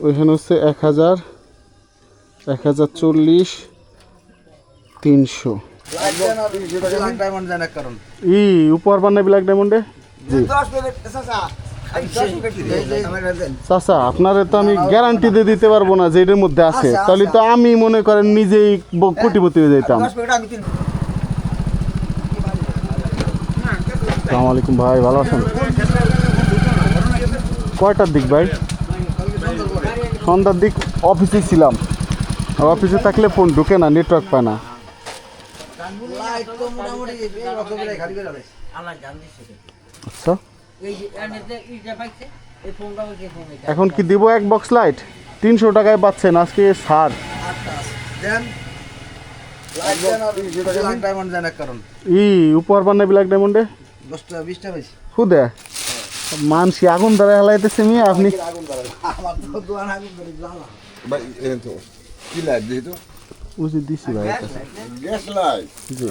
ওইখানে হচ্ছে 1000, 1040, 300 উপহার পান না ব্ল্যাক ডায়মন্ডে। জি চাচা, আপনারে তো আমি গ্যারান্টি দিয়ে দিতে পারবো না যে এটার মধ্যে আছে, তাহলে তো আমি মনে করেন নিজেই কোটিপতি হয়ে যেতাম। আসসালামু আলাইকুম ভাই, ভালো আছেন? কয়টার দিক ভাই? সন্ধ্যার দিক অফিসে ছিলাম, আর অফিসে থাকলে ফোন ঢুকে না, নেটওয়ার্ক পায় না। আচ্ছা, এখন কি দিব এক বক্স লাইট? 300 টাকায় পাচ্ছেন আজকে ছাড়। উপহার পান না ব্ল্যাক ডায়মন্ডে? 10-20টা বেশি খুদে মানসি আগুন ধরে হেলাইতেছে মিয়া আপনি। বুঝে দিছি ভাই, জি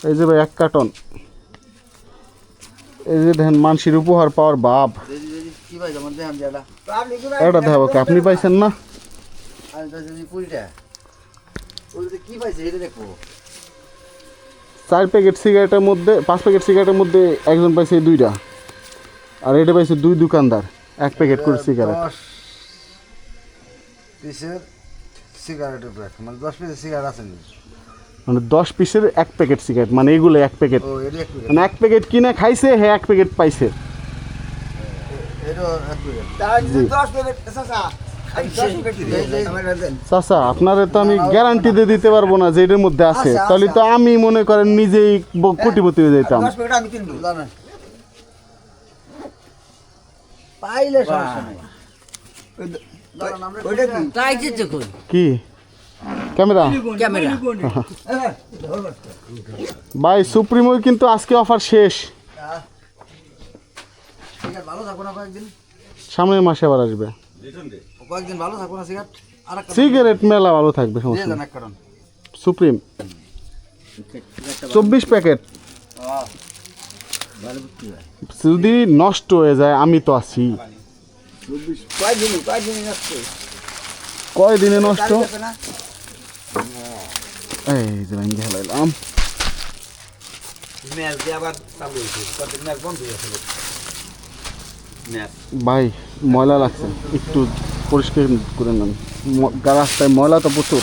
এই যে ভাই 1 কার্টন, এই যে দেখেন মানসির উপহার পাওয়ার ভাব। এটা দেখাবো কি, আপনি পাইছেন না? 4 প্যাকেট সিগারেটের মধ্যে 5 প্যাকেট সিগারেটের মধ্যে একজন পাইছে 2টা, আর এটা পাইছে 2 দোকানদার 1 প্যাকেট করে সিগারেট। 10 পিসের সিগারেটের প্যাক, মানে 10 পিসের সিগারেট আছে নি, মানে 10 পিসের 1 প্যাকেট সিগারেট, মানে এগুলো 1 প্যাকেট, ও এটা 1 প্যাকেট, মানে 1 প্যাকেট কিনে খাইছে, হ্যাঁ 1 প্যাকেট পাইছে। এটা 1 প্যাকেট, তার 10 প্যাকেট চাচা, আপনারে তো আমি গ্যারান্টি দিয়ে দিতে পারবো না যে এটার মধ্যে আছে, তাহলে তো আমি মনে করেন নিজেই কোটিপতি হয়ে যেতাম। 10 প্যাকেট আমি কিনবো জানেন, পাইলে সমস্যা নাই। ওইটা কি চাইছে তো কই কি ক্যামেরা? ক্যামেরা ভাই সুপ্রিমোর কিন্তু আজকে অফার শেষ, ভালো থাকো না কয়েকদিন, সামনের মাসে আবার আসবে। কয়েকদিন ভালো থাকো না, সিগারেট আর সিগারেট মেলা ভালো থাকবে, সমস্যা নেই। সুপ্রিম 24 প্যাকেট, যদি নষ্ট হয়ে যায় আমি তো আছি। কয় দিনে নষ্ট? এই যে ভাই হেলাইলাম, ভাই ময়লা লাগছে, একটু পরিষ্কার করে নেন। রাস্তায় ময়লা তো প্রচুর,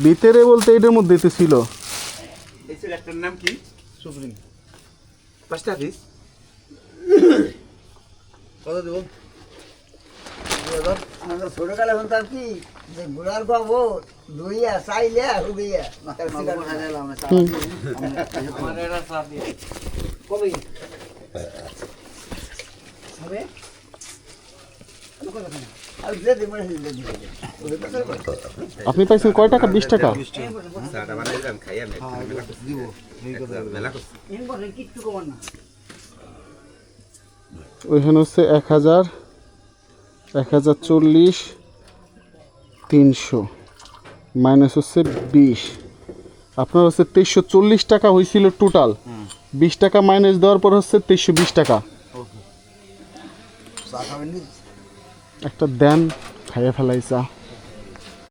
ভিতরে বলতে এটার মধ্যে তো ছিল। নাম কি? সুপ্রিম 5টা পিস কত দেব? ছোটকালে শুনতাম কি যে গুড়ার পাবো ধুইয়া চাইলে হুবিয়া আপনি পাইছেন কয় টাকা? 20 টাকা। ওইখানে হচ্ছে 1000, 1040, 300 মাইনাস হচ্ছে 20, আপনার হচ্ছে 2340 টাকা হয়েছিল টোটাল। 20 টাকা মাইনাস দেওয়ার পর হচ্ছে 2320 টাকা। একটা দেন, খাইয়ে ফেলাইছা।